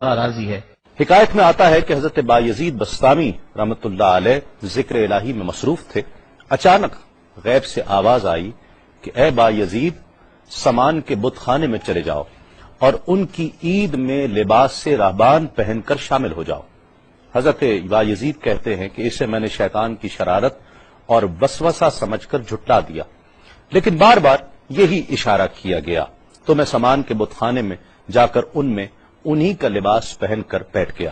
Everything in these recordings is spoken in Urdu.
راضی ہے۔ حکایت میں آتا ہے کہ حضرت بایزید بستامی رحمۃ اللہ علیہ ذکر الہی میں مصروف تھے، اچانک غیب سے آواز آئی کہ اے بایزید، سمان کے بت خانے میں چلے جاؤ اور ان کی عید میں لباس سے راہبان پہن کر شامل ہو جاؤ۔ حضرت بایزید کہتے ہیں کہ اسے میں نے شیطان کی شرارت اور وسوسہ سمجھ کر جھٹلا دیا، لیکن بار بار یہی اشارہ کیا گیا تو میں سامان کے بت خانے میں جا کر ان میں انہی کا لباس پہن کر بیٹھ گیا۔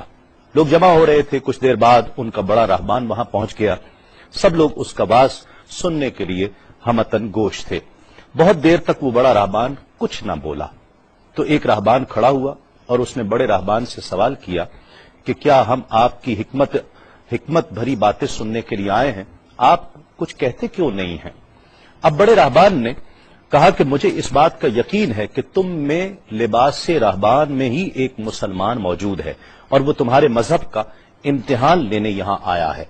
لوگ جمع ہو رہے تھے، کچھ دیر بعد ان کا بڑا راہبان وہاں پہنچ گیا۔ سب لوگ اس کا باز سننے کے لیے ہمتن گوش تھے۔ بہت دیر تک وہ بڑا راہبان کچھ نہ بولا تو ایک راہبان کھڑا ہوا اور اس نے بڑے راہبان سے سوال کیا کہ کیا ہم آپ کی حکمت بھری باتیں سننے کے لیے آئے ہیں، آپ کچھ کہتے کیوں نہیں ہیں؟ اب بڑے راہبان نے کہا کہ مجھے اس بات کا یقین ہے کہ تم میں لباس سے راہبان میں ہی ایک مسلمان موجود ہے اور وہ تمہارے مذہب کا امتحان لینے یہاں آیا ہے۔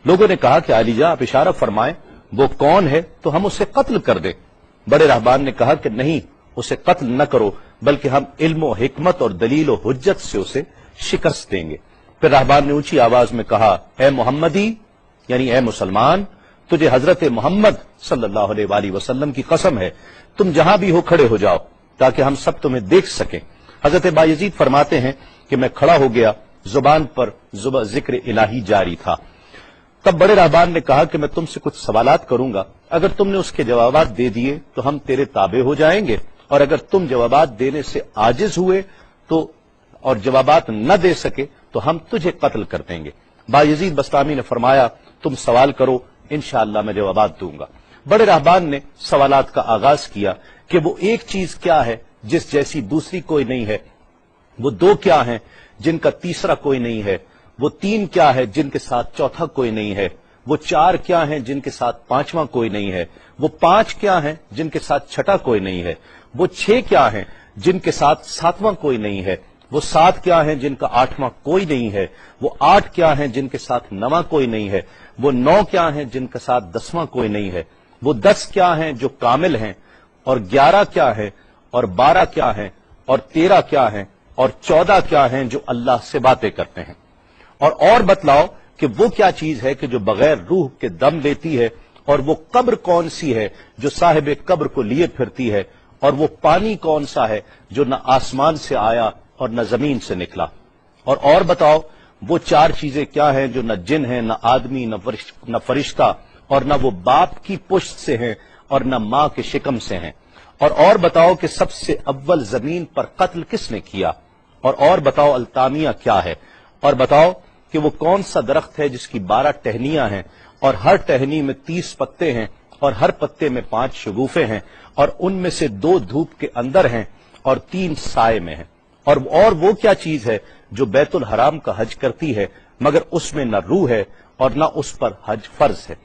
لوگوں نے کہا کہ علی جاں آپ اشارہ فرمائیں، وہ کون ہے تو ہم اسے قتل کر دیں۔ بڑے راہبان نے کہا کہ نہیں، اسے قتل نہ کرو، بلکہ ہم علم و حکمت اور دلیل و حجت سے اسے شکست دیں گے۔ پھر راہبان نے اونچی آواز میں کہا، اے محمدی، یعنی اے مسلمان، تجھے حضرت محمد صلی اللہ علیہ وآلہ وسلم کی قسم ہے، تم جہاں بھی ہو کھڑے ہو جاؤ تاکہ ہم سب تمہیں دیکھ سکیں۔ حضرت بایزید فرماتے ہیں کہ میں کھڑا ہو گیا، زبان پر ذکر الہی جاری تھا۔ تب بڑے راہبان نے کہا کہ میں تم سے کچھ سوالات کروں گا، اگر تم نے اس کے جوابات دے دیے تو ہم تیرے تابع ہو جائیں گے، اور اگر تم جوابات دینے سے عاجز ہوئے تو اور جوابات نہ دے سکے تو ہم تجھے قتل کر دیں گے۔ بایزید بستامی نے فرمایا، تم سوال کرو، انشاءاللہ میں جوابات دوں گا۔ بڑے راہبان نے سوالات کا آغاز کیا کہ وہ ایک چیز کیا ہے جس جیسی دوسری کوئی نہیں ہے، وہ دو کیا ہیں جن کا تیسرا کوئی نہیں ہے، وہ تین کیا ہے جن کے ساتھ چوتھا کوئی نہیں ہے، وہ چار کیا ہیں جن کے ساتھ پانچواں کوئی نہیں ہے، وہ پانچ کیا ہیں جن کے ساتھ چھٹا کوئی نہیں ہے، وہ چھ کیا ہیں جن کے ساتھ ساتواں کوئی نہیں ہے، وہ سات کیا ہیں جن کا آٹھواں کوئی نہیں ہے، وہ آٹھ کیا ہیں جن کے ساتھ نواں کوئی نہیں ہے، وہ نو کیا ہیں جن کے ساتھ دسواں کوئی نہیں ہے، وہ 10 کیا ہیں جو کامل ہیں، اور 11 کیا ہے، اور 12 کیا ہیں، اور 13 کیا ہیں، اور 14 کیا ہیں جو اللہ سے باتیں کرتے ہیں۔ اور بتلاؤ کہ وہ کیا چیز ہے کہ جو بغیر روح کے دم لیتی ہے، اور وہ قبر کون سی ہے جو صاحب قبر کو لیے پھرتی ہے، اور وہ پانی کون سا ہے جو نہ آسمان سے آیا اور نہ زمین سے نکلا۔ اور بتاؤ وہ چار چیزیں کیا ہیں جو نہ جن ہیں، نہ آدمی، نہ فرشتہ، اور نہ وہ باپ کی پشت سے ہیں اور نہ ماں کے شکم سے ہیں۔ اور بتاؤ کہ سب سے اول زمین پر قتل کس نے کیا، اور بتاؤ التامیہ کیا ہے، اور بتاؤ کہ وہ کون سا درخت ہے جس کی 12 ٹہنیاں ہیں اور ہر ٹہنی میں 30 پتے ہیں اور ہر پتے میں 5 شگوفے ہیں، اور ان میں سے 2 دھوپ کے اندر ہیں اور 3 سائے میں ہیں۔ اور وہ کیا چیز ہے جو بیت الحرام کا حج کرتی ہے مگر اس میں نہ روح ہے اور نہ اس پر حج فرض ہے۔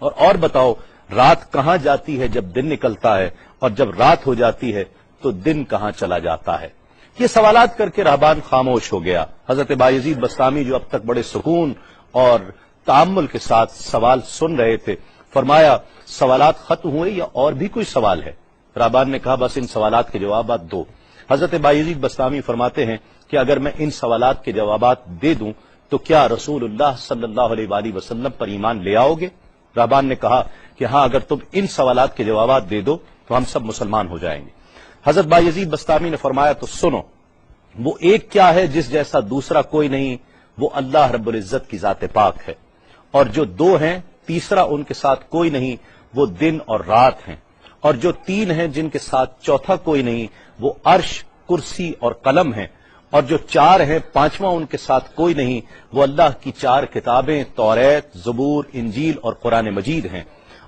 اور بتاؤ رات کہاں جاتی ہے جب دن نکلتا ہے، اور جب رات ہو جاتی ہے تو دن کہاں چلا جاتا ہے۔ یہ سوالات کر کے راہبان خاموش ہو گیا۔ حضرت بایزید بستامی جو اب تک بڑے سکون اور تأمل کے ساتھ سوال سن رہے تھے، فرمایا سوالات ختم ہوئے یا اور بھی کوئی سوال ہے؟ راہبان نے کہا بس ان سوالات کے جوابات دو۔ حضرت بایزید بستامی فرماتے ہیں کہ اگر میں ان سوالات کے جوابات دے دوں تو کیا رسول اللہ صلی اللہ علیہ وآلہ وسلم پر ایمان لے آؤ گے؟ راہبان نے کہا کہ ہاں، اگر تم ان سوالات کے جوابات دے دو تو ہم سب مسلمان ہو جائیں گے۔ حضرت بایزید بستامی نے فرمایا تو سنو، وہ ایک کیا ہے جس جیسا دوسرا کوئی نہیں، وہ اللہ رب العزت کی ذات پاک ہے، اور جو 2 ہیں تیسرا ان کے ساتھ کوئی نہیں، وہ دن اور رات ہیں، اور جو 3 ہیں جن کے ساتھ چوتھا کوئی نہیں، وہ عرش، کرسی اور قلم ہیں، اور جو 4 ہیں 5واں ان کے ساتھ کوئی نہیں، وہ اللہ کی 4 کتابیں توریت، زبور، انجیل اور قرآن مجید ہیں،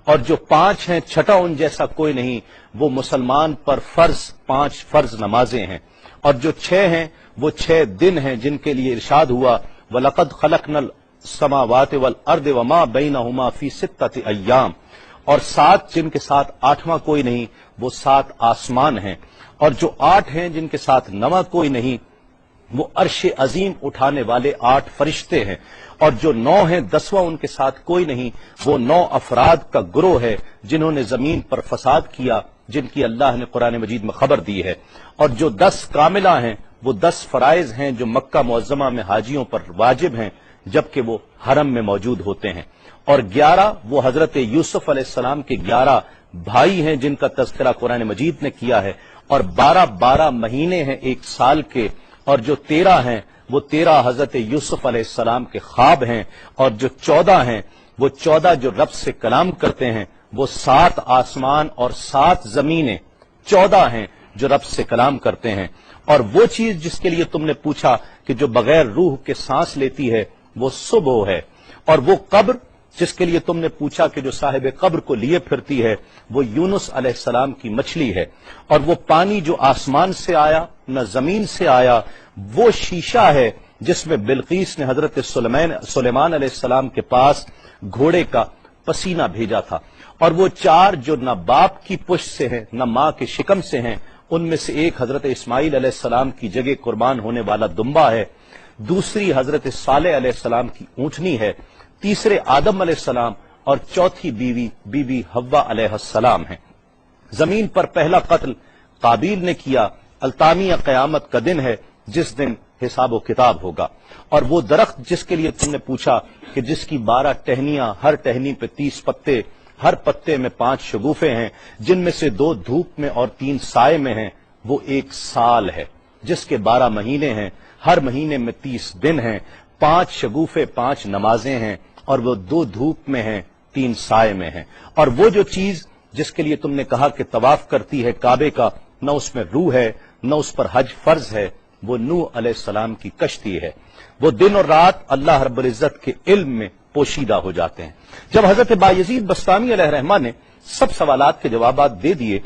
اور جو 5 ہیں چھٹا ان جیسا کوئی نہیں، وہ مسلمان پر فرض 5 فرض نمازیں ہیں، اور جو 6 ہیں وہ 6 دن ہیں جن کے لیے ارشاد ہوا وَلَقَدْ خَلَقْنَا السَّمَاوَاتِ وَالْأَرْضَ وَمَا بَيْنَهُمَا فِي 6 أَيَّامٍ، اور 7 جن کے ساتھ 8واں کوئی نہیں، وہ 7 آسمان ہیں، اور جو 8 ہیں جن کے ساتھ 9واں کوئی نہیں، وہ عرش عظیم اٹھانے والے 8 فرشتے ہیں، اور جو 9 ہیں 10واں ان کے ساتھ کوئی نہیں، وہ 9 افراد کا گروہ ہے جنہوں نے زمین پر فساد کیا، جن کی اللہ نے قرآن مجید میں خبر دی ہے، اور جو 10 کاملہ ہیں وہ 10 فرائض ہیں جو مکہ معظمہ میں حاجیوں پر واجب ہیں جبکہ وہ حرم میں موجود ہوتے ہیں، اور 11 وہ حضرت یوسف علیہ السلام کے 11 بھائی ہیں جن کا تذکرہ قرآن مجید نے کیا ہے، اور 12 مہینے ہیں ایک سال کے، اور جو 13 ہیں وہ 13 حضرت یوسف علیہ السلام کے خواب ہیں، اور جو 14 ہیں وہ 14 جو رب سے کلام کرتے ہیں، وہ 7 آسمان اور 7 زمینیں 14 ہیں جو رب سے کلام کرتے ہیں، اور وہ چیز جس کے لیے تم نے پوچھا کہ جو بغیر روح کے سانس لیتی ہے وہ صبح ہے، اور وہ قبر جس کے لیے تم نے پوچھا کہ جو صاحب قبر کو لیے پھرتی ہے وہ یونس علیہ السلام کی مچھلی ہے، اور وہ پانی جو آسمان سے آیا نہ زمین سے آیا وہ شیشہ ہے جس میں بلقیس نے حضرت سلیمان علیہ السلام کے پاس گھوڑے کا پسینہ بھیجا تھا، اور وہ 4 جو نہ باپ کی پشت سے ہیں نہ ماں کے شکم سے ہیں، ان میں سے ایک حضرت اسماعیل علیہ السلام کی جگہ قربان ہونے والا دمبا ہے، دوسری حضرت صالح علیہ السلام کی اونٹنی ہے، تیسرے آدم علیہ السلام، اور چوتھی بی بی حوا علیہ السلام ہیں۔ زمین پر پہلا قتل قابیل نے کیا، التامیہ قیامت کا دن ہے جس دن حساب و کتاب ہوگا، اور وہ درخت جس کے لیے تم نے پوچھا کہ جس کی 12 ٹہنیاں، ہر ٹہنی پہ 30 پتے، ہر پتے میں 5 شگوفے ہیں جن میں سے 2 دھوپ میں اور 3 سائے میں ہیں، وہ 1 سال ہے جس کے 12 مہینے ہیں، ہر مہینے میں 30 دن ہیں، 5 شگوفے 5 نمازیں ہیں، اور وہ 2 دھوپ میں ہیں 3 سائے میں ہیں، اور وہ جو چیز جس کے لیے تم نے کہا کہ طواف کرتی ہے کعبے کا، نہ اس میں روح ہے نہ اس پر حج فرض ہے، وہ نوح علیہ السلام کی کشتی ہے، وہ دن اور رات اللہ رب العزت کے علم میں پوشیدہ ہو جاتے ہیں۔ جب حضرت بایزید بستامی علیہ الرحمہ نے سب سوالات کے جوابات دے دیے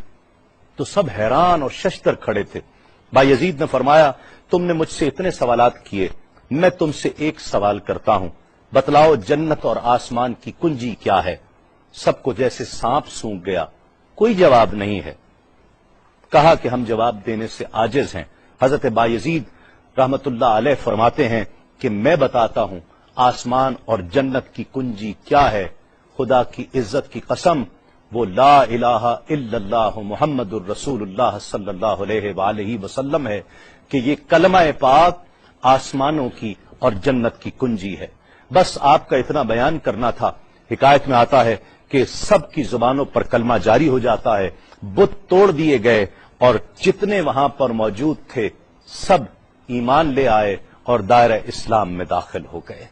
تو سب حیران اور ششدر کھڑے تھے۔ بایزید نے فرمایا تم نے مجھ سے اتنے سوالات کیے، میں تم سے ایک سوال کرتا ہوں، بتلاؤ جنت اور آسمان کی کنجی کیا ہے؟ سب کو جیسے سانپ سونگ گیا، کوئی جواب نہیں ہے۔ کہا کہ ہم جواب دینے سے عاجز ہیں۔ حضرت بایزید رحمت اللہ علیہ فرماتے ہیں کہ میں بتاتا ہوں آسمان اور جنت کی کنجی کیا ہے۔ خدا کی عزت کی قسم، وہ لا الہ الا اللہ محمد الرسول اللہ صلی اللہ علیہ وآلہ وسلم ہے کہ یہ کلمہ پاک آسمانوں کی اور جنت کی کنجی ہے۔ بس آپ کا اتنا بیان کرنا تھا۔ حکایت میں آتا ہے کہ سب کی زبانوں پر کلمہ جاری ہو جاتا ہے، بت توڑ دیے گئے، اور جتنے وہاں پر موجود تھے سب ایمان لے آئے اور دائرہ اسلام میں داخل ہو گئے۔